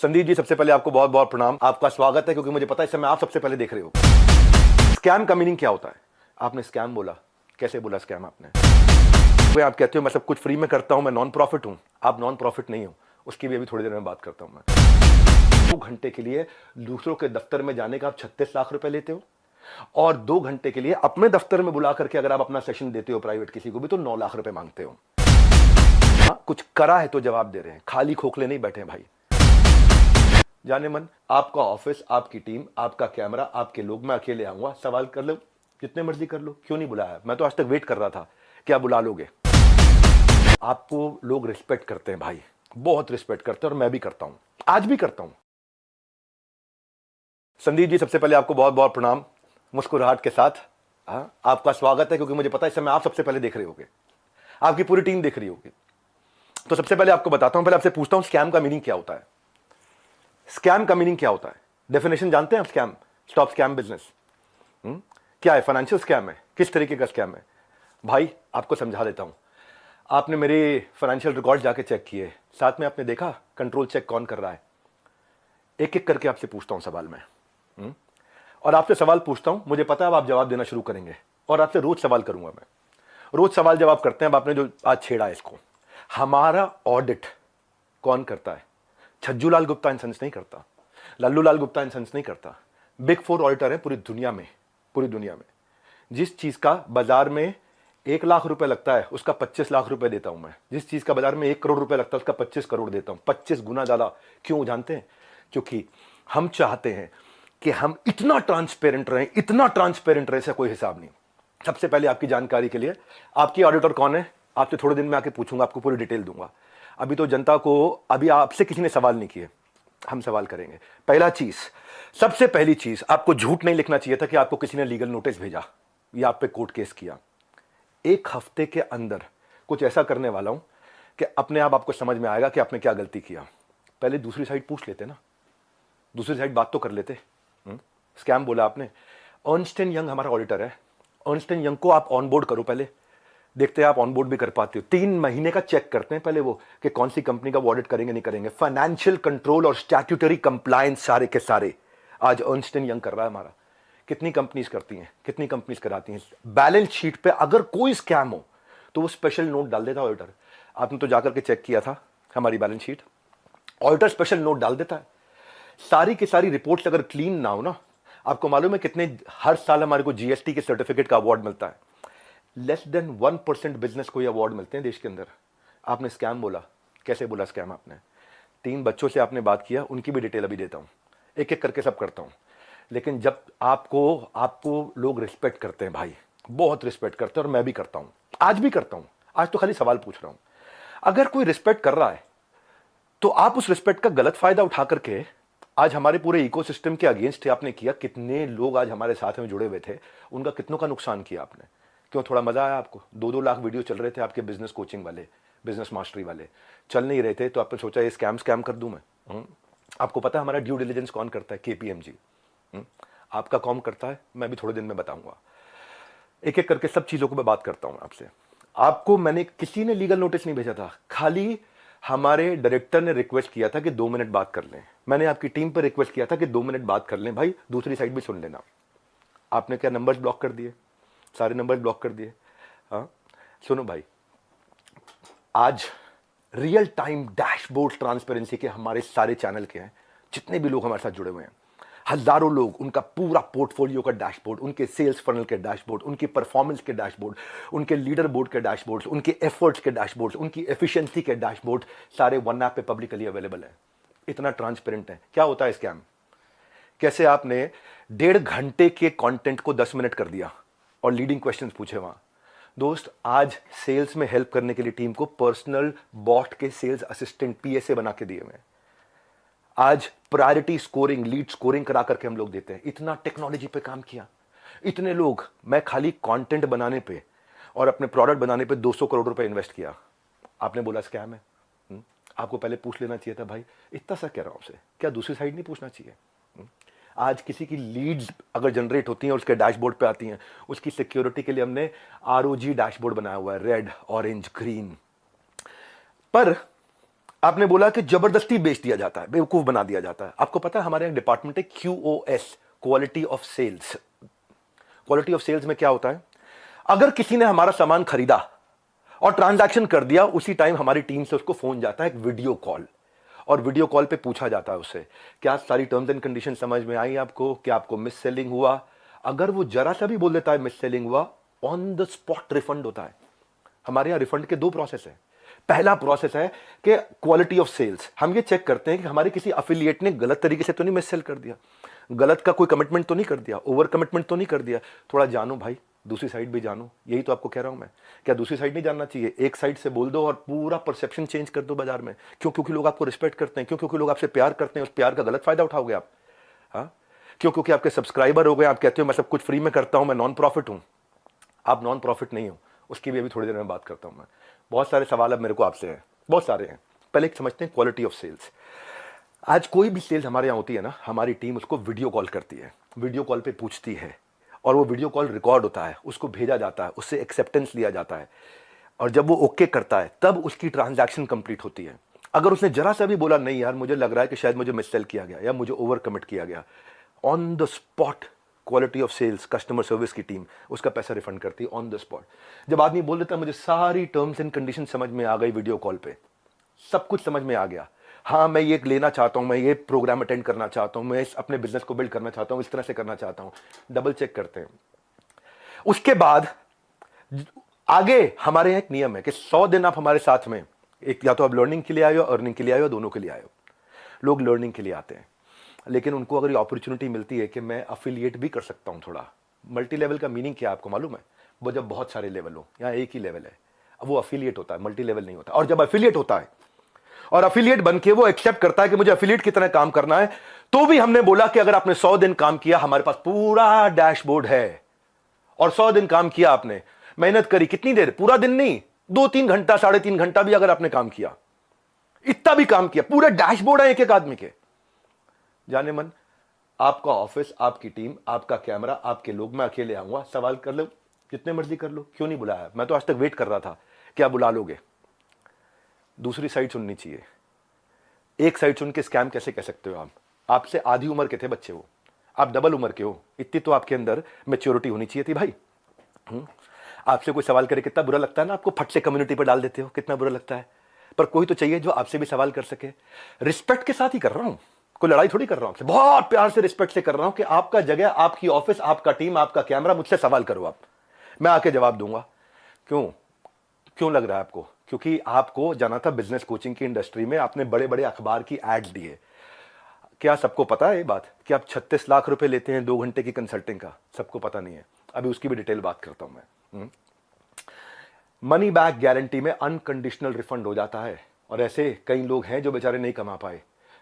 संदीप जी, सबसे पहले आपको बहुत बहुत प्रणाम। आपका स्वागत है क्योंकि मुझे पता है इस समय आप सबसे पहले देख रहे हो। स्कैम का मीनिंग क्या होता है? आपने स्कैम बोला, कैसे बोला स्कैम आपने? आप कहते हो मैं सब कुछ फ्री में करता हूं, मैं नॉन प्रॉफिट हूं। आप नॉन प्रॉफिट नहीं हो, उसकी भी अभी थोड़ी देर में बात करता हूं मैं। 2 घंटे के लिए दूसरों के दफ्तर में जाने का आप 36 लाख रुपए लेते हो और 2 घंटे के लिए अपने दफ्तर में बुला करके अगर आप अपना सेशन देते हो प्राइवेट किसी को भी तो 9 लाख रुपए मांगते हो। कुछ करा है तो जवाब दे रहे हैं, खाली खोखले नहीं बैठे भाई। जाने मन, आपका ऑफिस, आपकी टीम, आपका कैमरा, आपके लोग, मैं अकेले आऊंगा, सवाल कर लो जितने मर्जी कर लो। क्यों नहीं बुलाया? मैं तो आज तक वेट कर रहा था कि आप बुला लोगे। आपको लोग रिस्पेक्ट करते हैं भाई, बहुत रिस्पेक्ट करते हैं और मैं भी करता हूं, आज भी करता हूं। संदीप जी, सबसे पहले आपको बहुत बहुत प्रणाम, मुस्कुराहट के साथ। आपका स्वागत है क्योंकि मुझे पता है इस समय आप सबसे पहले देख रहे होगे, आपकी पूरी टीम देख रही होगी। तो सबसे पहले आपको बताता हूं, पहले आपसे पूछता हूं स्कैम का मीनिंग क्या होता है। स्कैम का मीनिंग क्या होता है? डेफिनेशन जानते हैं आप? Scam, stop scam business. क्या है? फाइनेंशियल स्कैम है? किस तरीके का स्कैम है भाई? आपको समझा देता हूं। आपने मेरे फाइनेंशियल रिकॉर्ड जाके चेक किए, साथ में आपने देखा कंट्रोल चेक कौन कर रहा है। एक एक करके आपसे पूछता हूं सवाल मैं, और आपसे सवाल पूछता हूं, मुझे पता है अब आप जवाब देना शुरू करेंगे और आपसे रोज सवाल करूंगा मैं। रोज सवाल जवाब करते हैं। अब आपने जो आज छेड़ा है इसको, हमारा ऑडिट कौन करता है? छज्जू लाल गुप्ता एंड सन्स नहीं करता, लल्लू लाल गुप्ता एंड सन्स नहीं करता। बिग 4 ऑडिटर है पूरी दुनिया में। पूरी दुनिया में जिस चीज का बाजार में 1 लाख रुपए लगता है उसका 25 लाख रुपए देता हूं मैं। जिस चीज का बाजार में 1 करोड़ रुपए लगता है उसका 25 करोड़ देता हूं, 25 गुना ज्यादा। क्यों जानते हैं? क्योंकि हम चाहते हैं कि हम इतना ट्रांसपेरेंट रहें, इतना ट्रांसपेरेंट रहे, ऐसा कोई हिसाब नहीं। सबसे पहले आपकी जानकारी के लिए, आपकी ऑडिटर कौन है आपसे थोड़े दिन में आके पूछूंगा, आपको पूरी डिटेल दूंगा। अभी तो जनता को, अभी आपसे किसी ने सवाल नहीं किए, हम सवाल करेंगे। पहला चीज, सबसे पहली चीज, आपको झूठ नहीं लिखना चाहिए था कि आपको किसी ने लीगल नोटिस भेजा या आप पे कोर्ट केस किया। 1 हफ्ते के अंदर कुछ ऐसा करने वाला हूं कि अपने आप आपको समझ में आएगा कि आपने क्या गलती किया। पहले दूसरी साइड पूछ लेते ना, दूसरी साइड बात तो कर लेते। स्कैम बोला आपने। अर्नस्ट एंड यंग हमारा ऑडिटर है। अर्नस्ट एंड यंग को आप ऑनबोर्ड करो, पहले देखते हैं आप ऑनबोर्ड भी कर पाते हो। 3 महीने का चेक करते हैं पहले वो कि कौन सी कंपनी का वो ऑडिट करेंगे नहीं करेंगे। फाइनेंशियल कंट्रोल और स्टैट्यूटरी कंप्लायंस सारे के सारे आज अर्नस्ट एंड यंग कर रहा है हमारा। कितनी कंपनीज करती हैं, कितनी कंपनीज कराती हैं। बैलेंस शीट पे अगर कोई स्कैम हो तो वो स्पेशल नोट डाल देता ऑडिटर। आपने तो जाकर के चेक किया था हमारी balance sheet, auditor special note डाल देता है। सारी की सारी रिपोर्ट्स अगर क्लीन ना हो ना, आपको मालूम है कितने हर साल हमारे को जीएसटी के सर्टिफिकेट का अवार्ड मिलता है? लेस देन 1% बिजनेस को ये अवार्ड मिलते हैं देश के अंदर। आपने स्कैम बोला, कैसे बोला स्कैम आपने? 3 बच्चों से आपने बात किया, उनकी भी डिटेल अभी देता हूं, एक एक करके सब करता हूं। लेकिन जब आपको लोग रिस्पेक्ट करते हैं भाई, बहुत रिस्पेक्ट करते हैं और मैं भी करता हूं, आज भी करता हूं। आज तो खाली सवाल पूछ रहा हूं। अगर कोई रिस्पेक्ट कर रहा है तो आप उस रिस्पेक्ट का गलत फायदा उठा करके आज हमारे पूरे इकोसिस्टम के अगेंस्ट आपने किया। कितने लोग आज हमारे साथ में जुड़े हुए थे, उनका कितनों का नुकसान किया आपने। क्यों? थोड़ा मजा आया आपको? 2-2 लाख वीडियो चल रहे थे आपके बिजनेस कोचिंग वाले, बिजनेस मास्टरी वाले, चल नहीं रहे थे तो आपने सोचा ये स्कैम कर दूं मैं। आपको पता है हमारा ड्यू डिलिजेंस कौन करता है? केपीएमजी। आपका कौन करता है? मैं भी थोड़े दिन में बताऊंगा। एक एक करके सब चीजों को मैं बात करता हूं आपसे। आपको मैंने, किसी ने लीगल नोटिस नहीं भेजा था, खाली हमारे डायरेक्टर ने रिक्वेस्ट किया था कि 2 मिनट बात कर लें। मैंने आपकी टीम पर रिक्वेस्ट किया था कि 2 मिनट बात कर लें भाई, दूसरी साइड भी सुन लेना। आपने क्या नंबर्स ब्लॉक कर दिए? सारे नंबर्स ब्लॉक कर दिए। हाँ सुनो भाई, आज रियल टाइम डैशबोर्ड ट्रांसपेरेंसी के हमारे सारे चैनल के हैं, जितने भी लोग हमारे साथ जुड़े हुए हैं, हजारों लोग, उनका पूरा पोर्टफोलियो का डैशबोर्ड, उनके सेल्स फनल के डैशबोर्ड, उनकी परफॉर्मेंस के डैशबोर्ड, उनके लीडर बोर्ड के डैशबोर्ड, उनके एफर्ट्स के डैशबोर्ड, उनकी एफिशिएंसी के डैशबोर्ड सारे वन ऐप पे पब्लिकली अवेलेबल है। इतना ट्रांसपेरेंट है। क्या होता है स्कैम? कैसे आपने 1.5 घंटे के कंटेंट को 10 मिनट कर दिया और लीडिंग क्वेश्चंस पूछे वहां। दोस्त, आज सेल्स में हेल्प करने के लिए टीम को पर्सनल बॉट के सेल्स असिस्टेंट पीएसए बना के दिए हुए। आज प्रायोरिटी स्कोरिंग, लीड स्कोरिंग करा करके हम लोग देते हैं। इतना टेक्नोलॉजी पे काम किया, इतने लोग। मैं खाली कंटेंट बनाने पे और अपने प्रोडक्ट बनाने पे 200 करोड़ रुपए इन्वेस्ट किया। आपने बोला स्कैम है। आपको पहले पूछ लेना चाहिए था भाई, इतना सा कह रहा हूं आपसे, क्या दूसरी साइड नहीं पूछना चाहिए? आज किसी की लीड्स अगर जनरेट होती हैं और उसके डैशबोर्ड पे आती हैं, उसकी सिक्योरिटी के लिए हमने आरओजी डैशबोर्ड बनाया हुआ है, रेड, ऑरेंज, ग्रीन। पर आपने बोला कि जबरदस्ती बेच दिया जाता है, बेवकूफ बना दिया जाता है। आपको पता है हमारे यहाँ डिपार्टमेंट है QoS, quality of sales. Quality of sales में क्या होता है, अगर किसी ने हमारा सामान खरीदा और ट्रांजैक्शन कर दिया, उसी टाइम हमारी टीम से उसको फोन जाता है, एक वीडियो कॉल, और वीडियो कॉल पे पूछा जाता है उससे, क्या सारी टर्म्स एंड कंडीशन समझ में आई आपको, क्या आपको मिस सेलिंग हुआ। अगर वो जरा सा भी बोल देता है मिस सेलिंग हुआ, ऑन द स्पॉट रिफंड होता है। हमारे यहां रिफंड के 2 प्रोसेस है। पहला प्रोसेस है कि क्वालिटी ऑफ सेल्स, हम ये चेक करते हैं कि हमारे किसी अफिलिएट ने गलत तरीके से तो नहीं मिस सेल कर दिया, गलत का कोई कमिटमेंट तो नहीं कर दिया, ओवर कमिटमेंट तो नहीं कर दिया। थोड़ा जानो भाई, दूसरी साइड भी जानो, यही तो आपको कह रहा हूं मैं। क्या दूसरी साइड नहीं जानना चाहिए? एक साइड से बोल दो और पूरा परसेप्शन चेंज कर दो बाजार में। क्यों? क्योंकि लोग आपको रिस्पेक्ट करते हैं। क्यों? क्योंकि लोग आपसे प्यार करते हैं। उस प्यार का गलत फायदा उठाओगे आप? हाँ, क्यों? क्योंकि आपके सब्सक्राइबर हो गए, आप कहते हो मैं सब कुछ फ्री में करता हूं, मैं नॉन प्रॉफिट हूं। आप नॉन प्रॉफिट नहीं हो, उसकी भी अभी थोड़ी देर में बात करता हूं मैं। बहुत सारे सवाल अब मेरे को आपसे हैं, बहुत सारे हैं। पहले एक समझते हैं क्वालिटी ऑफ सेल्स। आज कोई भी सेल्स हमारे यहाँ होती है ना, हमारी टीम उसको वीडियो कॉल करती है, वीडियो कॉल पे पूछती है, और वो वीडियो कॉल रिकॉर्ड होता है, उसको भेजा जाता है, उससे एक्सेप्टेंस लिया जाता है, और जब वो ओके करता है तब उसकी ट्रांजैक्शन कंप्लीट होती है। अगर उसने जरा सा भी बोला नहीं यार मुझे लग रहा है कि शायद मुझे मिससेल किया गया या मुझे ओवर कमिट किया गया, on the spot quality of sales, customer service की टीम उसका पैसा रिफंड करती है ऑन द स्पॉट। जब आदमी बोल देता है मुझे सारी टर्म्स एंड कंडीशन समझ में आ गई, वीडियो कॉल पे सब कुछ समझ में आ गया, हाँ मैं ये लेना चाहता हूं, मैं ये प्रोग्राम अटेंड करना चाहता हूं, मैं अपने बिजनेस को बिल्ड करना चाहता हूं, इस तरह से करना चाहता हूं, डबल चेक करते हैं। उसके बाद आगे हमारे यहाँ एक नियम है कि 100 दिन आप हमारे साथ में, एक या तो आप लर्निंग के लिए आए हो, अर्निंग के लिए आए हो, दोनों के लिए आए हो। लोग लर्निंग के लिए आते हैं, लेकिन उनको अगर ये अपॉर्चुनिटी मिलती है कि मैं अफिलिएट भी कर सकता हूं थोड़ा। मल्टी लेवल का मीनिंग क्या है आपको मालूम है? वो जब बहुत सारे लेवल हो, यहाँ एक ही लेवल है, वो अफिलिएट होता है, मल्टी लेवल नहीं होता। और जब अफिलिएट होता है और अफिलिएट बनके वो एक्सेप्ट करता है कि मुझे अफिलिएट की तरह काम करना है, तो भी हमने बोला कि अगर आपने 100 दिन काम किया, हमारे पास पूरा डैशबोर्ड है, और 100 दिन काम किया आपने, मेहनत करी, कितनी देर? पूरा दिन नहीं, 2-3 घंटा, 3.5 घंटा भी अगर आपने काम किया, इतना भी काम किया, पूरे डैशबोर्ड है एक एक आदमी के। जाने मन, आपका ऑफिस, आपकी टीम, आपका कैमरा, आपके लोग, मैं अकेले आऊंगा, सवाल कर लो जितने मर्जी कर लो, क्यों नहीं बुलाया? मैं तो आज तक वेट कर रहा था, क्या बुला लोगे? दूसरी साइड सुननी चाहिए। एक साइड सुन के स्कैम कैसे कह सकते हो आप? आपसे आधी उम्र के थे बच्चे, वो आप डबल उम्र के हो, इतनी तो आपके अंदर मैच्योरिटी होनी चाहिए थी भाई। आपसे कोई सवाल करे कितना बुरा लगता है ना आपको, फट से कम्युनिटी पर डाल देते हो, कितना बुरा लगता है। पर कोई तो चाहिए जो आपसे भी सवाल कर सके। रिस्पेक्ट के साथ ही कर रहा हूं, कोई लड़ाई थोड़ी कर रहा हूं आपसे, बहुत प्यार से रिस्पेक्ट से कर रहा हूं कि आपका जगह, आपकी ऑफिस, आपका टीम, आपका कैमरा, मुझसे सवाल करो आप, मैं आके जवाब दूंगा। क्यों? क्यों लग रहा है आपको? क्योंकि आपको जाना था बिजनेस कोचिंग की इंडस्ट्री में, आपने बड़े बड़े अखबार की एड्स दिए। क्या सबको पता है ये बात कि आप 36 लाख रुपए लेते हैं 2 घंटे की कंसल्टिंग का? सबको पता नहीं है, अभी उसकी भी डिटेल बात करता हूं मैं। मनी बैक गारंटी में अनकंडीशनल रिफंड हो जाता है, और ऐसे कई लोग हैं जो बेचारे नहीं कमा पाए,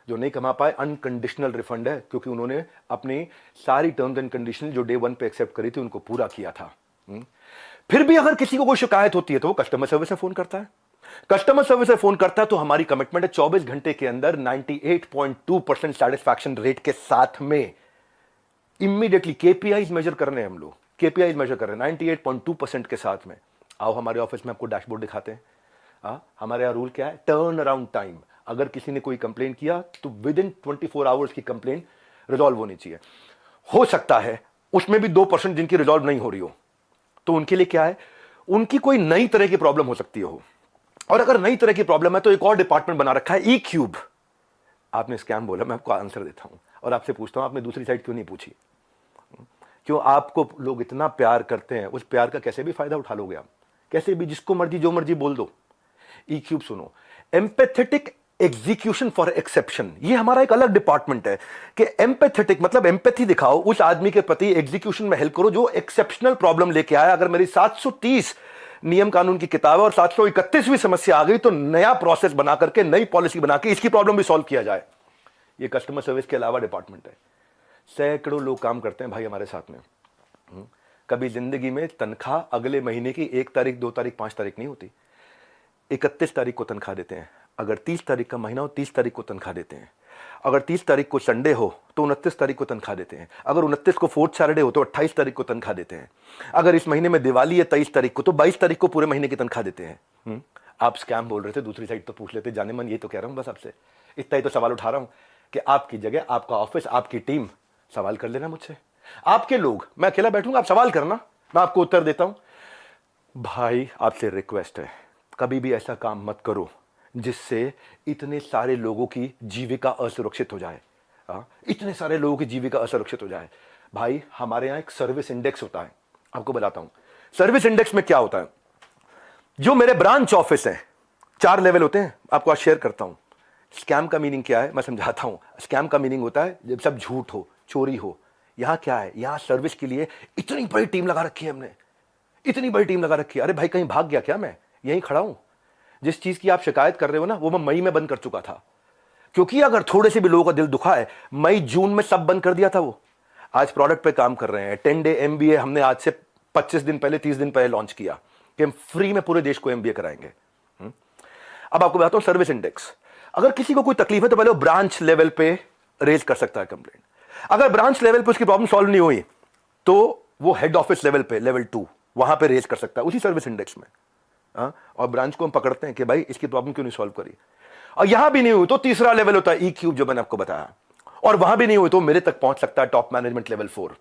जो नहीं कमा पाए, अनकंडीशनल रिफंड है, क्योंकि उन्होंने अपनी सारी टर्म्स एंड कंडीशन जो डे 1 पे एक्सेप्ट करी थी उनको पूरा किया था। फिर भी अगर किसी को कोई शिकायत होती है तो वो कस्टमर सर्विस से फोन करता है। कस्टमर सर्विस से फोन करता है तो हमारी कमिटमेंट है 24 घंटे के अंदर 98.2% सेटिस्फैक्शन रेट के साथ में इमीडिएटली केपीआईज मेजर करने हैं हम लोग, केपीआईज मेजर कर रहे हैं 98.2% के साथ में। आओ हमारे ऑफिस में आपको डैशबोर्ड दिखाते हैं। हमारे यहाँ रूल क्या है? Turn around time. अगर किसी ने कोई कंप्लेन किया तो विद इन 24 आवर्स की कंप्लेन रिजॉल्व होनी चाहिए। हो सकता है उसमें भी 2% जिनकी रिजॉल्व नहीं हो रही हो, तो उनके लिए क्या है, उनकी कोई नई तरह की प्रॉब्लम हो सकती हो, और अगर नई तरह की प्रॉब्लम है तो एक और डिपार्टमेंट बना रखा है, ई क्यूब। आपने स्कैम बोला, मैं आपको आंसर देता हूं और आपसे पूछता हूं आपने दूसरी साइड क्यों नहीं पूछी? क्यों? आपको लोग इतना प्यार करते हैं, उस प्यार का कैसे भी फायदा उठा लोगे आप, कैसे भी, जिसको मर्जी जो मर्जी बोल दो। ई क्यूब सुनो, एम्पैथेटिक एग्जीक्यूशन फॉर एक्सेप्शन, ये हमारा एक अलग डिपार्टमेंट है कि एम्पैथेटिक मतलब एम्पैथी दिखाओ उस आदमी के प्रति, एग्जीक्यूशन में हेल्प करो जो एक्सेप्शनल प्रॉब्लम लेके आया। अगर मेरी 730 नियम कानून की किताब है और 731वीं समस्या आ गई तो नया प्रोसेस बना करके, नई पॉलिसी बना के इसकी प्रॉब्लम भी सॉल्व किया जाए। ये कस्टमर सर्विस के अलावा डिपार्टमेंट है। सैकड़ों लोग काम करते हैं भाई हमारे साथ में। कभी जिंदगी में तनख्वाह अगले महीने की 1 तारीख, 2 तारीख, 5 तारीख नहीं होती, 31 तारीख को तनख्वाह देते हैं। अगर 30 तारीख का महीना हो 30 तारीख को तनख्वाह देते हैं। अगर 30 तारीख को संडे हो तो 29 तारीख को तनख्वाह देते हैं। अगर 29 को 4th सैटरडे हो तो 28 तारीख को तनख्वाह देते हैं। अगर इस महीने में दिवाली है 23 तारीख को तो 22 तारीख को पूरे महीने की तनख्वाह देते हैं। आप स्कैम बोल रहे थे, दूसरी साइड तो पूछ लेते। जाने मन ये तो कह रहा हूं बस आपसे, इतना ही तो सवाल उठा रहा हूं कि आपकी जगह, आपका ऑफिस, आपकी टीम सवाल कर लेना मुझसे। आपके लोग, मैं अकेला बैठूंगा, आप सवाल करना, मैं आपको उत्तर देता हूं। भाई आपसे रिक्वेस्ट है, कभी भी ऐसा काम मत करो जिससे इतने सारे लोगों की जीविका असुरक्षित हो जाए। इतने सारे लोगों की जीविका असुरक्षित हो जाए। भाई हमारे यहां एक सर्विस इंडेक्स होता है, आपको बताता हूं। सर्विस इंडेक्स में क्या होता है, जो मेरे ब्रांच ऑफिस हैं, 4 लेवल होते हैं, आपको आज शेयर करता हूं। स्कैम का मीनिंग क्या है मैं समझाता हूं। स्कैम का मीनिंग होता है जब सब झूठ हो, चोरी हो। यहां क्या है, यहां सर्विस के लिए इतनी बड़ी टीम लगा रखी है हमने, इतनी बड़ी टीम लगा रखी है। अरे भाई कहीं भाग गया क्या, मैं यहीं खड़ा हूं। जिस चीज की आप शिकायत कर रहे हो ना, वो मैं मई में बंद कर चुका था, क्योंकि अगर थोड़े से भी लोगों का दिल दुखा है, मई जून में सब बंद कर दिया था। वो आज प्रोडक्ट पे काम कर रहे हैं। 10 डे एमबीए हमने आज से 25 दिन पहले, 30 दिन पहले लॉन्च किया कि हम फ्री में पूरे देश को एमबीए कराएंगे। अब आपको बताता हूं सर्विस इंडेक्स। अगर किसी को कोई तकलीफ है तो पहले वो ब्रांच लेवल पे रेज कर सकता है कंप्लेंट। अगर ब्रांच लेवल पे उसकी प्रॉब्लम सॉल्व नहीं हुई तो वो हेड ऑफिस लेवल पे, लेवल 2, वहां पे रेज कर सकता है उसी सर्विस इंडेक्स में। और ब्रांच को हम पकड़ते हैं कि भाई इसकी प्रॉब्लम क्यों नहीं सॉल्व करी। और यहां भी नहीं हुई तो तीसरा लेवल होता है ई क्यूब, जो मैंने आपको बताया। और वहां भी नहीं हुई तो मेरे तक पहुंच सकता है top management level 4।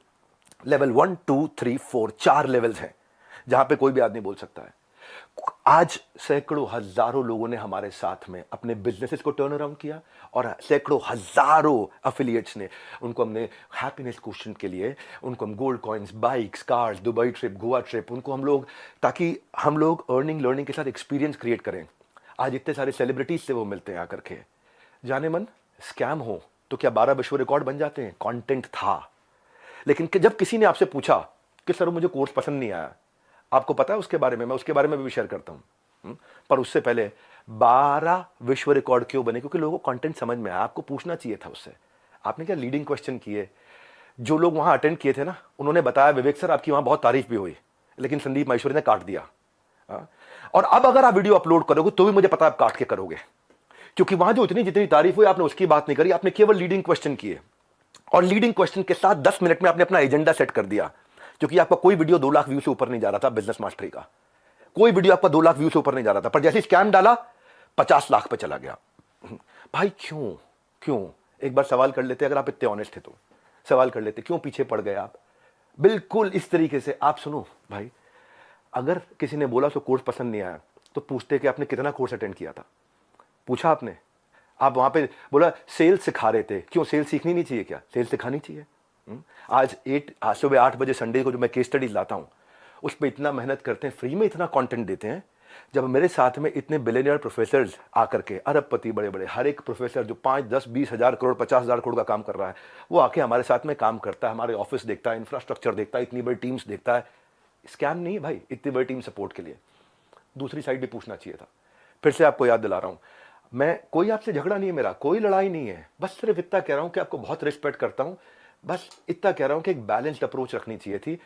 Level 1 2 3 4, 4 levels हैं जहां पे कोई भी आदमी बोल सकता है। आज सैकड़ों हजारों लोगों ने हमारे साथ में अपने बिजनेसेस को टर्न अराउंड किया, और सैकड़ों हजारों एफिलिएट्स ने, उनको हमने हैप्पीनेस क्वेश्चन के लिए, उनको हम gold coins, bikes, cars, Dubai trip, Goa trip, उनको हम लोग, ताकि हम लोग अर्निंग लर्निंग के साथ एक्सपीरियंस क्रिएट करें। आज इतने सारे सेलिब्रिटीज से वो मिलते हैं आकर के। जाने मन स्कैम हो तो क्या 12 विश्व रिकॉर्ड बन जाते हैं? कंटेंट था। लेकिन जब किसी ने आपसे पूछा कि सर मुझे कोर्स पसंद नहीं आया, आपको पता है उसके बारे में, मैं उसके बारे में भी शेयर करता हूं। पर उससे पहले 12 विश्व रिकॉर्ड क्यों बने? क्योंकि लोगों को कंटेंट समझ में आया। आपको पूछना चाहिए था उससे। आपने क्या लीडिंग क्वेश्चन किए? जो लोग वहां अटेंड किए थे ना, उन्होंने बताया विवेक सर आपकी वहां बहुत तारीफ भी हुई, लेकिन संदीप माहेश्वरी ने काट दिया। और अब अगर आप वीडियो अपलोड करोगे तो भी मुझे पता है आप काट के करोगे, क्योंकि वहां जो इतनी जितनी तारीफ हुई आपने उसकी बात नहीं करी, आपने केवल लीडिंग क्वेश्चन किए। और लीडिंग क्वेश्चन के साथ 10 मिनट में आपने अपना एजेंडा सेट कर दिया, क्योंकि आपका कोई वीडियो 2 लाख व्यू से ऊपर नहीं जा रहा था। बिजनेस मास्टरी का कोई वीडियो आपका 2 लाख व्यू से ऊपर नहीं जा रहा था, पर जैसे स्कैम डाला 50 लाख पे चला गया। भाई क्यों क्यों? एक बार सवाल कर लेते, अगर आप इतने ऑनेस्ट थे तो सवाल कर लेते, क्यों पीछे पड़ गए आप? बिल्कुल इस तरीके से आप सुनो भाई, अगर किसी ने बोला तो कोर्स पसंद नहीं आया तो पूछते कि आपने कितना कोर्स अटेंड किया था? पूछा आपने? आप वहां पे बोला सेल्स सिखा रहे थे, क्यों सेल्स सीखनी नहीं चाहिए? क्या सेल्स सिखानी चाहिए? आज सुबह 8 बजे संडे को जो मैं केस स्टडीज लाता हूं, उस पर इतना मेहनत करते हैं, फ्री में इतना कंटेंट देते हैं। जब मेरे साथ में इतने बिलियनियर प्रोफेसर्स आकर के, अरबपति बड़े बड़े, हर एक प्रोफेसर जो 5 10 20 हजार करोड़ 50 हजार करोड़ का काम कर रहा है, वो आके हमारे साथ में काम करता है, हमारे ऑफिस देखता है, इंफ्रास्ट्रक्चर देखता है, इतनी बड़ी टीम्स देखता है। स्कैम नहीं है भाई, इतनी बड़ी टीम सपोर्ट के लिए। दूसरी साइड भी पूछना चाहिए था। फिर से आपको याद दिला रहा हूं, मैं कोई आपसे झगड़ा नहीं है, मेरा कोई लड़ाई नहीं है, बस सिर्फ इतना कह रहा हूं कि आपको बहुत रिस्पेक्ट करता हूं, बस इतना कह रहा हूं कि एक बैलेंस्ड अप्रोच रखनी चाहिए थी।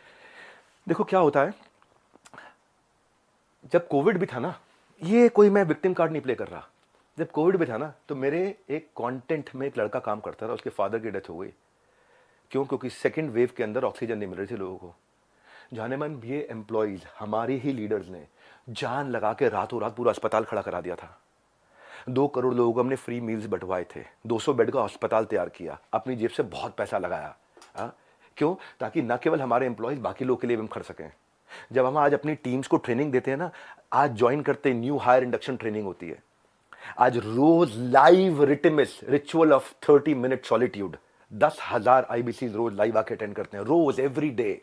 देखो क्या होता है, जब कोविड भी था ना, ये कोई मैं विक्टिम कार्ड नहीं प्ले कर रहा, जब कोविड भी था ना, तो मेरे एक कंटेंट में एक लड़का काम करता था, उसके फादर की डेथ हो गई। क्यों? क्योंकि सेकंड वेव के अंदर ऑक्सीजन नहीं मिल रही थी लोगों को। जाने मन ये एम्प्लॉइज, हमारे ही लीडर्स ने जान लगा के रातों रात पूरा अस्पताल खड़ा करा दिया था। 2 करोड़ लोगों को हमने फ्री मील्स बंटवाए थे, 200 बेड का अस्पताल तैयार किया, अपनी जेब से बहुत पैसा लगाया। क्यों? ताकि न केवल हमारे एम्प्लॉइज, बाकी लोगों के लिए भी हम खर्च सकें। जब हम आज अपनी टीम्स को ट्रेनिंग देते हैं ना, आज ज्वाइन करते हैं, न्यू हायर इंडक्शन ट्रेनिंग होती है, आज रोज लाइव रिटिमिस ritual of 30 minute solitude, 10,000 IBC रोज लाइव आके अटेंड करते हैं, रोज every day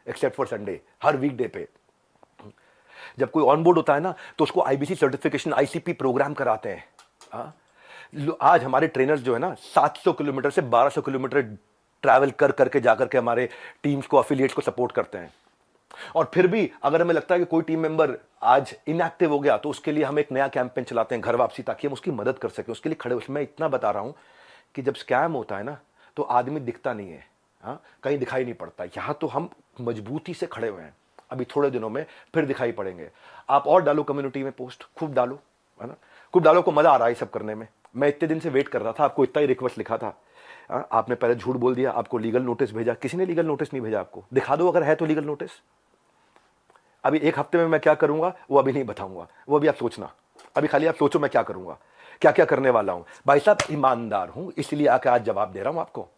except for Sunday, हर वीकडे पे। जब कोई ऑनबोर्ड होता है ना, तो उसको आईबीसी सर्टिफिकेशन, आईसीपी प्रोग्राम कराते हैं। आज हमारे ट्रेनर्स जो है ना, 700 किलोमीटर से 1200 किलोमीटर ट्रैवल कर करके जाकर के हमारे टीम्स को, एफिलिएट्स को सपोर्ट करते हैं। और फिर भी अगर हमें लगता है कि कोई टीम मेंबर आज इनएक्टिव हो गया, तो उसके लिए हम एक नया कैंपेन चलाते हैं, घर वापसी, ताकि हम उसकी मदद कर सकें, उसके लिए खड़े। उसमें इतना बता रहा हूं कि जब स्कैम होता है ना, तो आदमी दिखता नहीं है, कहीं दिखाई नहीं पड़ता। यहां तो हम मजबूती से खड़े हुए हैं, अभी थोड़े दिनों में फिर दिखाई पड़ेंगे। आप और डालो कम्युनिटी में पोस्ट, खूब डालो, है ना, खूब डालो। को मजा आ रहा है सब करने में। मैं इतने दिन से वेट कर रहा था, आपको इतना ही रिक्वेस्ट लिखा था, आपने पहले झूठ बोल दिया, आपको लीगल नोटिस भेजा। किसी ने लीगल नोटिस नहीं भेजा आपको, दिखा दो अगर है तो लीगल नोटिस। अभी एक हफ्ते में मैं क्या करूंगा वो अभी नहीं बताऊंगा, वो अभी आप सोचना। अभी खाली आप सोचो मैं क्या करूंगा, क्या क्या करने वाला हूं। भाई साहब ईमानदार हूं इसलिए आके आज जवाब दे रहा हूं आपको।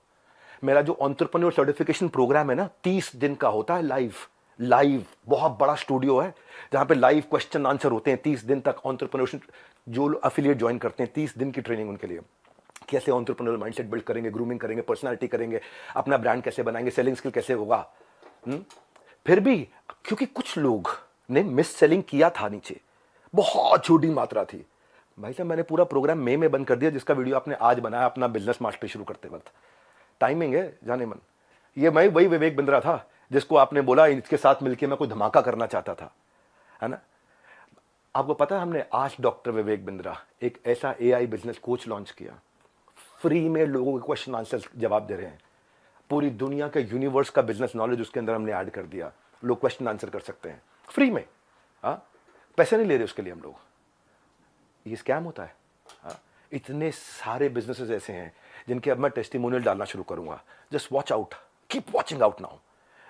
मेरा जो एंटरप्रेन्योर सर्टिफिकेशन प्रोग्राम है ना 30 दिन का होता है लाइव। लाइव बहुत बड़ा स्टूडियो है जहां पे लाइव क्वेश्चन आंसर होते हैं 30 दिन तक। एंटरप्रेन्योरशिप जो अफिलिएट ज्वाइन करते हैं 30 दिन की ट्रेनिंग उनके लिए, कैसे एंटरप्रेन्योर माइंडसेट बिल्ड करेंगे, ग्रूमिंग करेंगे, पर्सनालिटी करेंगे, अपना ब्रांड कैसे बनाएंगे, सेलिंग स्किल कैसे होगा। फिर भी क्योंकि कुछ लोग ने मिस सेलिंग किया था नीचे, बहुत छोटी मात्रा थी। भाई साहब मैंने पूरा प्रोग्राम मई में बंद कर दिया जिसका वीडियो आपने आज बनाया अपना बिजनेस मास्टरी शुरू करते वक्त। टाइमिंग है जाने मन। ये मैं वही विवेक बिंद्रा था जिसको आपने बोला इसके साथ मिलकर मैं कोई धमाका करना चाहता था, है ना। आपको पता है हमने आज डॉक्टर विवेक बिंद्रा एक ऐसा एआई बिजनेस कोच लॉन्च किया, फ्री में लोगों के क्वेश्चन आंसर जवाब दे रहे हैं। पूरी दुनिया के यूनिवर्स का बिजनेस नॉलेज उसके अंदर हमने ऐड कर दिया, लोग क्वेश्चन आंसर कर सकते हैं फ्री में। हाँ, पैसे नहीं ले रहे उसके लिए हम लोग। ये स्कैम होता है। हाँ, इतने सारे बिजनेसेस ऐसे हैं जिनके अब मैं टेस्टिमोनियल डालना शुरू करूंगा। Just watch out, keep watching out now.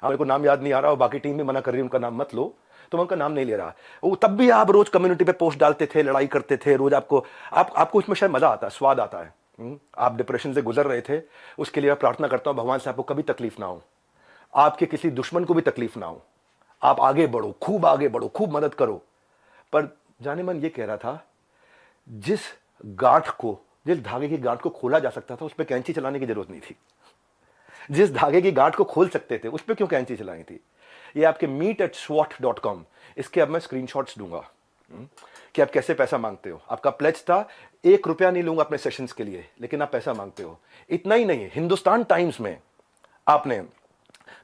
मेरे को नाम याद नहीं आ रहा और बाकी टीम भी मना कर रही है उनका नाम मत लो, तो मैं उनका नाम नहीं ले रहा। वो तब भी आप रोज कम्युनिटी पे पोस्ट डालते थे, लड़ाई करते थे रोज। आपको उसमें शायद मजा आता है, स्वाद आता है। आप डिप्रेशन से गुजर रहे थे, उसके लिए मैं प्रार्थना करता हूं भगवान से आपको कभी तकलीफ ना हो, आपके किसी दुश्मन को भी तकलीफ ना हो। आप आगे बढ़ो, खूब आगे बढ़ो, खूब मदद करो। पर जाने मन ये कह रहा था जिस गांठ को, जिस धागे की गांठ को खोला जा सकता था उस पर कैंची चलाने की जरूरत नहीं थी। जिस धागे की गांठ को खोल सकते थे उस पर क्यों कैंची चलानी थी। ये आपके meet@swat.com, इसके अब मैं स्क्रीनशॉट्स दूंगा कि आप कैसे पैसा मांगते हो। आपका प्लेज था 1 रुपया नहीं लूंगा अपने सेशंस के लिए, लेकिन आप पैसा मांगते हो। इतना ही नहीं, हिंदुस्तान टाइम्स में आपने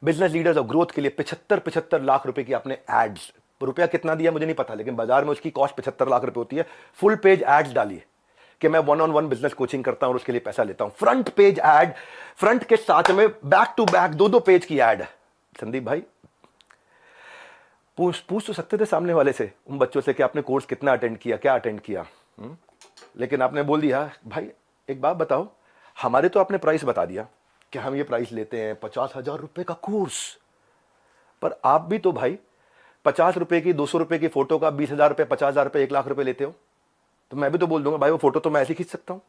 बिजनेस लीडर्स ऑफ ग्रोथ के लिए 75 लाख रुपए की आपने एड्स, रुपया कितना दिया मुझे नहीं पता, लेकिन बाजार में उसकी कॉस्ट 75 लाख रुपए होती है। फुल पेज एड्स डालिए कि मैं 1-on-1 बिजनेस कोचिंग करता हूं और उसके लिए पैसा लेता हूं। फ्रंट पेज एड, फ्रंट के साथ में बैक टू बैक 2-2 पेज की एड। संदीप भाई पूछ तो सकते थे सामने वाले से, उन बच्चों से कि आपने कोर्स कितना अटेंड किया, क्या अटेंड किया। लेकिन आपने बोल दिया भाई एक बात बताओ, हमारे तो आपने प्राइस बता दिया कि हम ये प्राइस लेते हैं 50,000 रुपए का कोर्स, पर आप भी तो भाई 50 रुपए की, 200 रुपए की फोटो का 20,000 रुपए, 50,000 रुपए, 1 लाख रुपए लेते हो। तो मैं भी तो बोल दूंगा भाई वो फोटो तो मैं ऐसे खींच सकता हूं।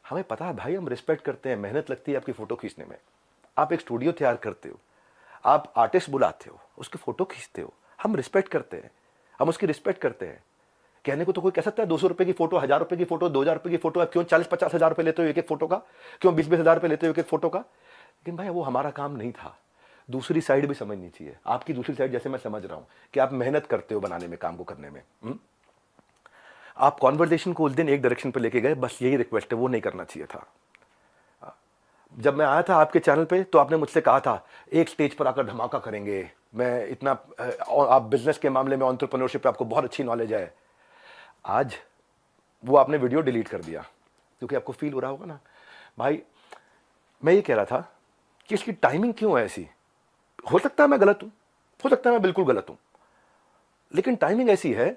हमें पता है भाई, हम रिस्पेक्ट करते हैं, मेहनत लगती है आपकी फोटो खींचने में। आप एक स्टूडियो तैयार करते हो, आप आर्टिस्ट बुलाते हो, उसकी फोटो खींचते हो, हम रिस्पेक्ट करते हैं, हम उसकी रिस्पेक्ट करते हैं। कहने को तो कोई कह सकता है 200 रुपए की फोटो, 1,000 रुपए की फोटो, 2,000 रुपए की फोटो, आप क्यों 40-50 हजार रुपए लेते हो एक एक फोटो का, क्यों 20-20 हजार रुपए लेते हो एक एक फोटो का। लेकिन भाई वो हमारा काम नहीं था। दूसरी साइड भी समझनी चाहिए, आपकी दूसरी साइड जैसे मैं समझ रहा हूं कि आप मेहनत करते हो बनाने में, काम को करने में। आप कॉन्वर्सेशन को उस दिन एक डायरेक्शन पे लेके गए, बस यही रिक्वेस्ट है, वो नहीं करना चाहिए था। जब मैं आया था आपके चैनल पे तो आपने मुझसे कहा था एक स्टेज पर आकर धमाका करेंगे, मैं इतना, आप बिजनेस के मामले में एंटरप्रेन्योरशिप पे आपको बहुत अच्छी नॉलेज है। आज वो आपने वीडियो डिलीट कर दिया क्योंकि आपको फील हो रहा होगा ना भाई। मैं ये कह रहा था कि इसकी टाइमिंग क्यों है ऐसी। हो सकता है मैं गलत हूं, हो सकता है मैं बिल्कुल गलत हूं, लेकिन टाइमिंग ऐसी है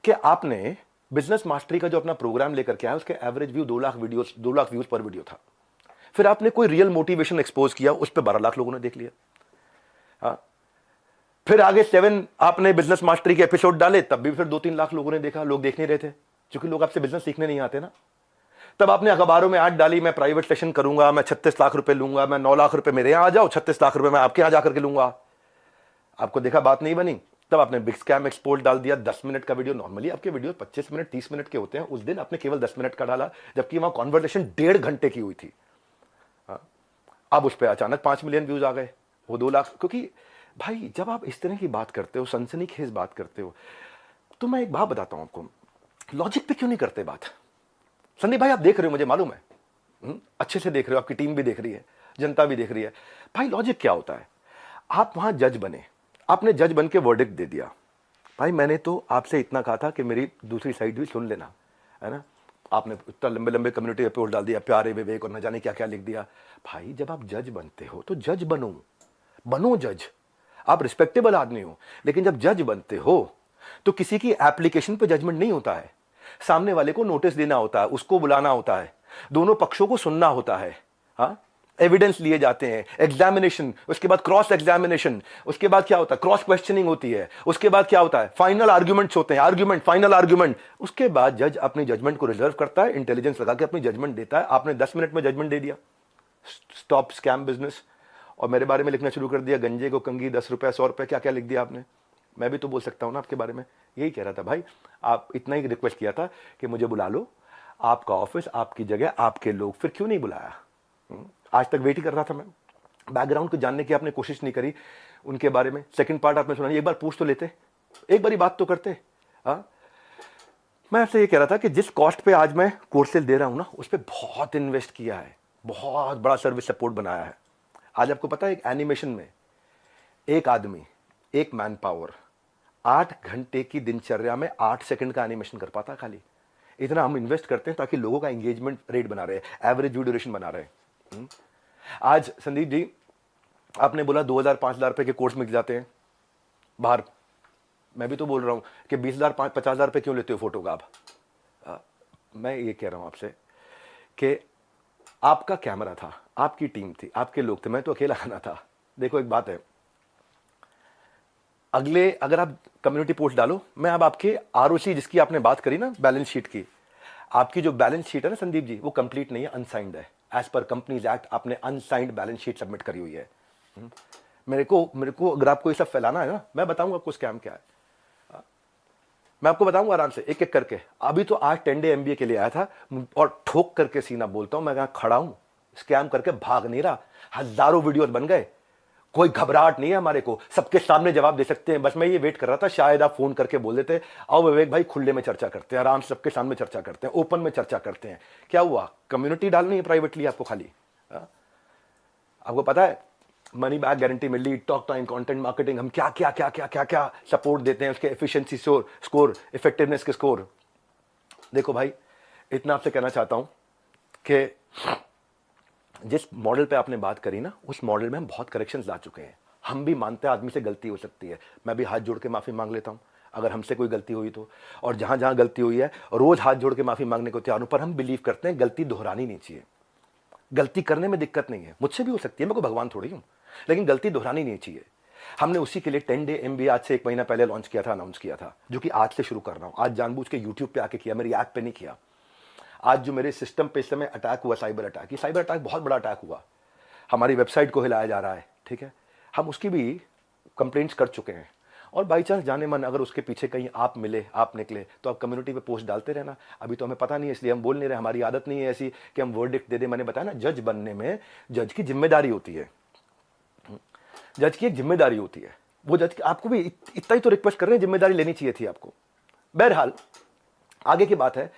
कि आपने बिजनेस मास्टरी का जो अपना प्रोग्राम लेकर के आया उसके एवरेज व्यू 2 लाख व्यूज पर वीडियो था। फिर आपने कोई रियल मोटिवेशन एक्सपोज किया, उस पर 12 लाख लोगों ने देख लिया। हाँ, फिर आगे 7 आपने बिजनेस मास्टरी के एपिसोड डाले, तब भी फिर 2-3 लाख लोगों ने देखा। लोग देख नहीं रहे थे क्योंकि लोग आपसे बिजनेस सीखने नहीं आते ना। तब आपने अखबारों में ऐड डाली, मैं प्राइवेट सेशन करूंगा, मैं 36 लाख रुपए लूंगा, मैं 9 लाख रुपए मेरे यहां आ जाओ, 36 लाख रुपए मैं आपके यहां जाकर के लूंगा। आपको देखा बात नहीं बनी, तब आपने बिग स्कैम एक्सपोज डाल दिया। 10 मिनट का वीडियो, नॉर्मली आपके वीडियो 25 मिनट 30 मिनट के होते हैं, उस दिन आपने केवल 10 मिनट का डाला, जबकि वहां कॉन्वर्सेशन 1.5 घंटे की हुई थी। अब उस पर अचानक 5 मिलियन व्यूज आ गए, वो 2 लाख। क्योंकि भाई जब आप इस तरह की बात करते हो, सनसनीखेज बात करते हो, तो मैं एक बात बताता हूं आपको, लॉजिक पे क्यों नहीं करते बात। संदीप भाई आप देख रहे हो, मुझे मालूम है, अच्छे से देख रहे हो, आपकी टीम भी देख रही है, जनता भी देख रही है। भाई लॉजिक क्या होता है, आप वहां जज बने, आपने जज बन के वर्डिक्ट दे दिया। भाई मैंने तो आपसे इतना कहा था कि मेरी दूसरी साइड भी सुन लेना, है ना। आपने इतना लंबे लंबे कम्युनिटी पे पोस्ट डाल दिया, प्यारे विवेक और न जाने क्या क्या लिख दिया। भाई जब आप जज बनते हो तो जज बनो जज। आप रिस्पेक्टेबल आदमी हो, लेकिन जब जज बनते हो तो किसी की एप्लीकेशन पे जजमेंट नहीं होता है। सामने वाले को नोटिस देना होता है, उसको बुलाना होता है, दोनों पक्षों को सुनना होता है। हाँ, एविडेंस लिए जाते हैं, एग्जामिनेशन, उसके बाद क्रॉस एग्जामिनेशन, उसके बाद क्या होता है, क्रॉस क्वेश्चनिंग होती है, उसके बाद क्या होता है, फाइनल आर्ग्यूमेंट्स होते हैं, आर्ग्यूमेंट, फाइनल आर्ग्यूमेंट, उसके बाद जज अपनी जजमेंट को रिजर्व करता है, इंटेलिजेंस लगा के अपनी जजमेंट देता है। आपने 10 मिनट में जजमेंट दे दिया, स्टॉप स्कैम बिजनेस, और मेरे बारे में लिखना शुरू कर दिया, गंजे को कंगी, 10 रुपए 100 रुपए, क्या क्या लिख दिया आपने। मैं भी तो बोल सकता हूं ना आपके बारे में। यही कह रहा था भाई, आप इतना ही रिक्वेस्ट किया था कि मुझे बुला लो, आपका ऑफिस, आपकी जगह, आपके लोग, फिर क्यों नहीं बुलाया। आज तक वेट ही कर रहा था मैं, बैकग्राउंड को जानने की आपने कोशिश नहीं करी उनके बारे में। सेकंड पार्ट आपने सुना, एक बार पूछ तो लेते, एक बारी बात तो करते। हाँ, मैं आपसे ये कह रहा था कि जिस कॉस्ट पे आज मैं कोर्सेज दे रहा हूं ना, उस पर बहुत इन्वेस्ट किया है, बहुत बड़ा सर्विस सपोर्ट बनाया है। आज आपको पता है, एक एनिमेशन में एक आदमी, एक मैन पावर 8 घंटे की दिनचर्या में 8 सेकंड का एनिमेशन कर पाता खाली। इतना हम इन्वेस्ट करते हैं ताकि लोगों का एंगेजमेंट रेट बना रहे, एवरेज व्यू ड्यूरेशन बना रहे। आज संदीप जी, आपने बोला 2000-5000 रुपए के कोर्स मिल जाते हैं बाहर। मैं भी तो बोल रहा हूं कि 20,000-50,000 रुपए क्यों लेते हो फोटो का आप। मैं ये कह रहा हूं आपसे कि आपका कैमरा था, आपकी टीम थी, आपके लोग थे, मैं तो अकेला खाना था। देखो एक बात है, अगले अगर आप कम्युनिटी पोस्ट डालो, मैं अब आपके आरओसी जिसकी आपने बात करी ना, बैलेंस शीट की, आपकी जो बैलेंस शीट है ना संदीप जी, वो कंप्लीट नहीं है, अनसाइंड है। एज पर कंपनीज एक्ट आपने अनसाइंड बैलेंस शीट सबमिट करी हुई है। मेरे को अगर आपको ये सब फैलाना है ना, मैं बताऊंगा आपको स्कैम क्या है। मैं आपको बताऊंगा आराम से, एक एक करके। अभी तो आज 10 डे एमबीए के लिए आया था, और ठोक करके सीना बोलता हूं, मैं यहां खड़ा हूं, स्कैम करके भाग नहीं रहा। हजारों वीडियोस बन गए, कोई घबराहट नहीं है हमारे को, सबके सामने जवाब दे सकते हैं। बस मैं ये वेट कर रहा था, शायद आप फोन करके बोल देते, आओ विवेक भाई खुले में चर्चा करते हैं, आराम से सबके सामने चर्चा करते हैं, ओपन में चर्चा करते हैं। क्या हुआ, कम्युनिटी डालनी है प्राइवेटली आपको खाली। आपको पता है, मनी बैक गारंटी मिल रही, टॉक टाइम, कंटेंट मार्केटिंग, हम क्या क्या क्या क्या क्या क्या सपोर्ट देते हैं, उसके एफिशिएंसी स्कोर, इफेक्टिवनेस के स्कोर। देखो भाई, इतना आपसे कहना चाहता हूं कि जिस मॉडल पे आपने बात करी ना, उस मॉडल में हम बहुत करेक्शंस ला चुके हैं। हम भी मानते हैं आदमी से गलती हो सकती है, मैं भी हाथ जोड़ के माफी मांग लेता हूं अगर हमसे कोई गलती हुई तो। और जहां जहां गलती हुई है, रोज हाथ जोड़ के माफी मांगने को तैयार हूं, पर हम बिलीव करते हैं गलती दोहरानी नहीं चाहिए। गलती करने में दिक्कत नहीं है, मुझसे भी हो सकती है, मैं कोई भगवान थोड़ी हूं, लेकिन गलती दोहरानी नहीं चाहिए। हमने उसी के लिए 10 डे एमबीए आज से 1 महीना पहले लॉन्च किया था, अनाउंस किया था, जो कि आज से शुरू कर रहा हूं। आज जानबूझ के यूट्यूब पे आके किया, मेरी ऐप पे नहीं किया। आज जो मेरे सिस्टम पे इस समय अटैक हुआ, साइबर अटैक, ये साइबर अटैक बहुत बड़ा अटैक हुआ, हमारी वेबसाइट को हिलाया जा रहा है, ठीक है, हम उसकी भी कंप्लेंट्स कर चुके हैं। और बाई चांस जाने मन अगर उसके पीछे कहीं आप मिले, आप निकले, तो आप कम्युनिटी पे पोस्ट डालते रहना। अभी तो हमें पता नहीं है, इसलिए हम बोल नहीं रहे, हमारी आदत नहीं है ऐसी कि हम वर्डिक्ट दे दे। मैंने बताया ना, जज बनने में जज की जिम्मेदारी होती है, जज की एक जिम्मेदारी होती है। वो जज आपको भी इतना ही तो रिक्वेस्ट कर रहे हैं, जिम्मेदारी लेनी चाहिए थी आपको। बहरहाल आगे की बात है,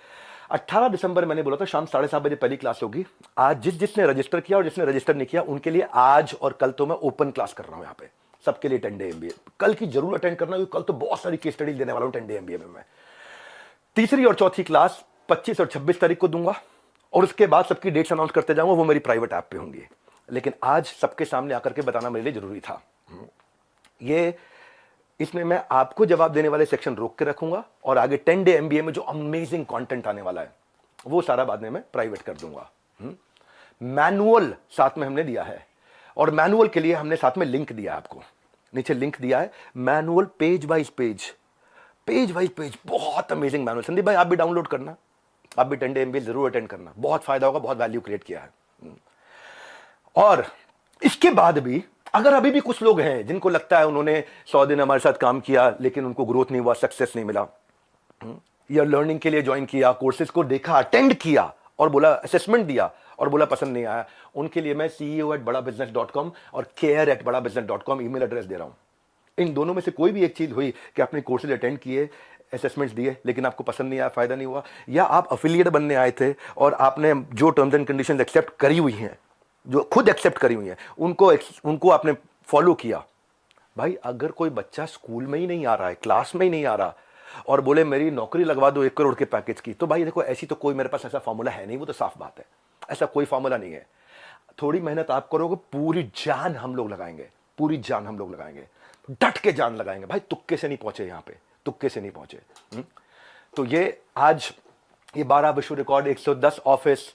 18 दिसंबर मैंने बोला था शाम 7:30 बजे पहली क्लास होगी। आज जिसने रजिस्टर किया और जिसने रजिस्टर नहीं किया, उनके लिए आज और कल तो मैं ओपन क्लास कर रहा हूं यहाँ पे, सबके लिए 10 डे एमबीए। कल की जरूर अटेंड करना, क्योंकि कल तो बहुत सारी केस स्टडीज देने वाला हूं 10 डे एमबीए में। मैं तीसरी और चौथी क्लास 25 और 26 तारीख को दूंगा, और उसके बाद सबकी डेट्स अनाउंस करते जाऊंगा, वो मेरी प्राइवेट ऐप पे होंगी। लेकिन आज सबके सामने आकर के बताना मेरे लिए जरूरी था। ये इसमें मैं आपको जवाब देने वाले सेक्शन रोक के रखूंगा, और आगे 10 डे एमबीए में जो अमेजिंग कंटेंट आने वाला है, वो सारा बाद में मैं प्राइवेट कर दूंगा। मैनुअल साथ में हमने दिया है, और मैनुअल के लिए हमने साथ में लिंक दिया है, आपको नीचे लिंक दिया है। Manual page wise page, page wise page, बहुत अमेजिंग मैनुअल। संदीप भाई आप भी डाउनलोड करना, आप भी 10 डे एमबीए जरूर अटेंड करना, बहुत फायदा होगा, बहुत वैल्यू क्रिएट किया है। और इसके बाद भी अगर अभी भी कुछ लोग हैं जिनको लगता है उन्होंने 100 दिन हमारे साथ काम किया लेकिन उनको ग्रोथ नहीं हुआ, सक्सेस नहीं मिला, या लर्निंग के लिए ज्वाइन किया, कोर्सेज को देखा, अटेंड किया और बोला, असेसमेंट दिया और बोला पसंद नहीं आया, उनके लिए मैं ceo@badabusiness.com और care@badabusiness.com ईमेल एड्रेस दे रहा हूं। इन दोनों में से कोई भी एक चीज हुई कि आपने कोर्सेज अटेंड किए, असेसमेंट्स दिए, लेकिन आपको पसंद नहीं आया, फायदा नहीं हुआ, या आप अफिलिएट बनने आए थे और आपने जो टर्म्स एंड कंडीशंस एक्सेप्ट करी हुई हैं, जो खुद एक्सेप्ट करी हुई हैं, उनको आपने फॉलो किया। भाई अगर कोई बच्चा स्कूल में ही नहीं आ रहा है, क्लास में ही नहीं आ रहा, और बोले मेरी नौकरी लगवा दो 1 करोड़ के पैकेज की, तो भाई देखो ऐसी तो कोई मेरे पास ऐसा फॉर्मूला है नहीं, वो तो साफ बात है, ऐसा कोई फॉर्मूला नहीं है। थोड़ी मेहनत आप करोगे, पूरी जान हम लोग लगाएंगे, पूरी जान हम लोग लगाएंगे, डट के जान लगाएंगे भाई, तुक्के से नहीं पहुंचे यहां पे, तुक्के से नहीं पहुंचे। तो ये आज ये 12 विश्व रिकॉर्ड, 110 ऑफिस,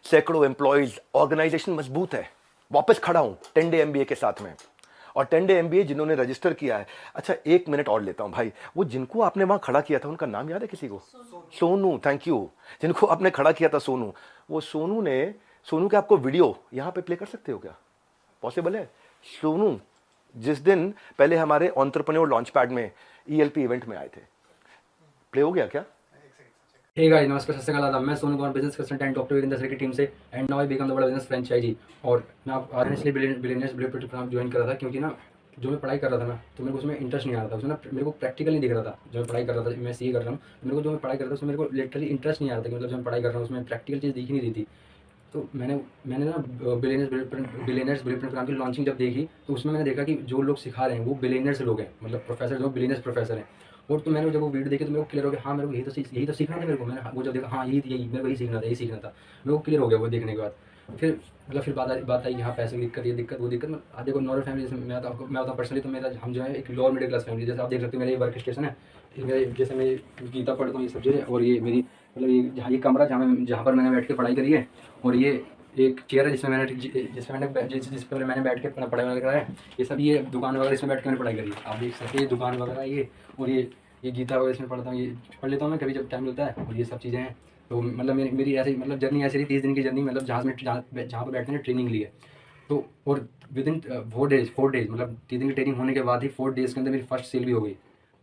सैकड़ों एम्प्लॉइज, ऑर्गेनाइजेशन मजबूत है, वापस खड़ा हूं 10 डे MBA के साथ में। और 10 डे MBA जिन्होंने रजिस्टर किया है, अच्छा 1 मिनट और लेता हूं भाई, वो जिनको आपने वहां खड़ा किया था उनका नाम याद है किसी को? Sonu, thank you. जिनको आपने खड़ा किया था सोनू, वो सोनू के आपको वीडियो यहां पे प्ले कर सकते हो क्या? पॉसिबल है? सोनू जिस दिन पहले हमारे एंटरप्रेन्योर लॉन्च पैड में ELP इवेंट में आए थे, प्ले हो गया क्या? हे गाइस, नमस्कार, सत श्री अकाल, मैं Sonu Kumar, business consultant doctor Virendra sir की टीम से, and now I become the world business franchisee. और मैं आज इसलिए बिलियनियर्स ब्लूप्रिंट प्रोग्राम ज्वाइन कर रहा था क्योंकि ना जो मैं पढ़ाई कर रहा था ना, तो मेरे को उसमें इंटरेस्ट नहीं आ रहा था। उसमें ना मेरे को प्रैक्टिकल नहीं दिख रहा था। जो मैं पढ़ाई कर रहा था, मैं सीए कर रहा हूँ, मेरे को जो मैं पढ़ाई कर रहा था उसमें मेरे को लिटरली इंटरेस्ट नहीं आ रहा था कि मतलब जो मैं पढ़ाई कर रहा हूँ उसमें प्रैक्टिकल चीज़ दिख ही नहीं रही थी। तो मैंने ना बिलियनर्स ब्लूप्रिंट प्रोग्राम की लॉन्चिंग जब देखी, तो उसमें मैंने देखा कि जो लोग सिखा रहे हैं वो बिलियनर्स लोग हैं, मतलब प्रोफेसर जो बिलियनर्स प्रोफेसर हैं। और तो मैंने जब वो वीडियो देखी तो मेरे को क्लियर हो गया, हाँ मेरे को यही तो सीखना था मेरे को। मैंने वो जब देखा, हाँ यही मेरे को यही सीखना था। मेरे को क्लियर हो गया वो देखने के बाद। फिर बात आई कि हाँ पैसे की दिक्कत, ये दिक्कत वो दिक्कत। आप देखो नॉर्मल फैमिली, जैसे मैं बताऊँ पर्सनली, तो मेरा हम जो है एक लोअर मिडिल क्लास फैमिली। जैसे आप देख सकते हो मेरा ये वर्क स्टेशन है, जैसे मैं गीता पढ़ता हूँ ये सब चीज़ें, और ये मेरी मतलब ये कमरा जहाँ पर मैंने बैठ के पढ़ाई करी है, और ये एक चेयर है जिस पर मैंने बैठ के अपना पढ़ाई वगैरह करा है। ये सब ये दुकान वगैरह इसमें बैठ के मैंने पढ़ाई करी है, आप देख सकते हैं। ये दुकान वगैरह ये, और ये गीता वगैरह इसमें पढ़ता हूँ, ये पढ़ लेता हूँ मैं कभी जब टाइम मिलता है। और ये सब चीज़ें हैं। तो मतलब मेरी ऐसी मतलब जर्नी ऐसी रही, 30 दिन की जर्नी, मतलब जहाँ पर बैठने ने ट्रेनिंग ली है। तो और विद इन 4 डेज मतलब 3 दिन की ट्रेनिंग होने के बाद ही 4 डेज़ के अंदर मेरी फर्स्ट सेल भी हो गई।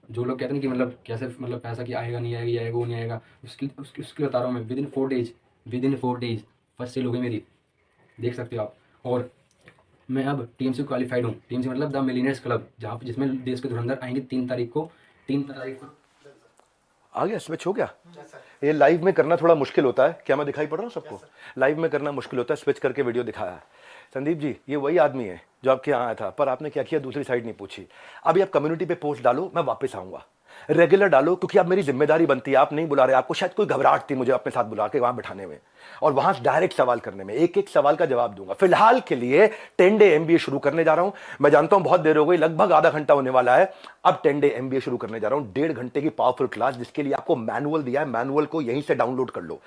जो लोग कहते हैं कि मतलब कैसे, मतलब पैसा कि आएगा नहीं आएगा, ये आएगा वो नहीं आएगा, उसकी बता रहा हूँ मैं। Within 4 days first sale हो गई मेरी, देख सकते हो आप। और मैं अब टीम से क्वालिफाइड हूँ। टीम से मतलब द मिलियनेयर्स क्लब, जिसमें देश के धुरंधर आएंगे 3 तारीख को। आ गया, स्विच हो गया। ये लाइव में करना थोड़ा मुश्किल होता है। क्या मैं दिखाई पड़ रहा हूँ सबको? लाइव में करना मुश्किल होता है, स्विच करके वीडियो दिखाया है। संदीप जी, ये वही आदमी है जो आपके यहाँ आया था, पर आपने क्या किया, दूसरी साइड नहीं पूछी। अभी आप कम्युनिटी पे पोस्ट डालो, मैं वापस आऊंगा। रेगुलर डालो, क्योंकि अब मेरी जिम्मेदारी बनती है। आप नहीं बुला रहे, आपको शायद कोई घबराहट थी मुझे अपने साथ बुला के वहां बैठाने में और वहां डायरेक्ट सवाल करने में। एक एक सवाल का जवाब दूंगा। फिलहाल के लिए 10 डे MBA शुरू करने जा रहा हूं। मैं जानता हूं बहुत देर हो गई, लगभग आधा घंटा होने वाला है। अब 10 डे MBA शुरू करने जा रहा हूं, 1.5 घंटे की पावरफुल क्लास, जिसके लिए आपको मैनुअल दिया है। मैनुअल को यहीं से डाउनलोड कर लो,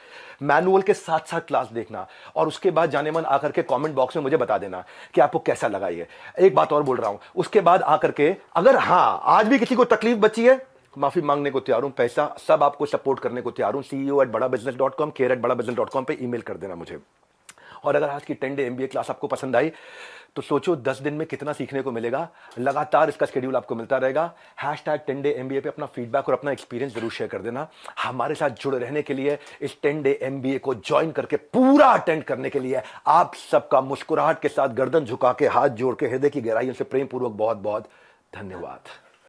मैनुअल के साथ साथ क्लास देखना, और उसके बाद जाने मन आकर के कमेंट बॉक्स में मुझे बता देना कि आपको कैसा लगा। ये एक बात और बोल रहा हूं, उसके बाद आकर के अगर हाँ आज भी किसी को तकलीफ बची है, माफी मांगने को तैयार हूं, पैसा सब आपको सपोर्ट करने को तैयार हूं। CEO@badabusiness.com, care@badabusiness.com पे ईमेल कर देना मुझे। और अगर आज की 10 डे MBA क्लास आपको पसंद आई तो सोचो 10 दिन में कितना सीखने को मिलेगा। लगातार इसका शेड्यूल आपको मिलता रहेगा। #10 डे MBA पे अपना फीडबैक और अपना एक्सपीरियंस जरूर शेयर कर देना। हमारे साथ जुड़े रहने के लिए, इस 10 डे MBA को ज्वाइन करके पूरा अटेंड करने के लिए आप सबका मुस्कुराहट के साथ, गर्दन झुका के, हाथ जोड़ के, हृदय की गहराइयों से प्रेम पूर्वक बहुत बहुत धन्यवाद।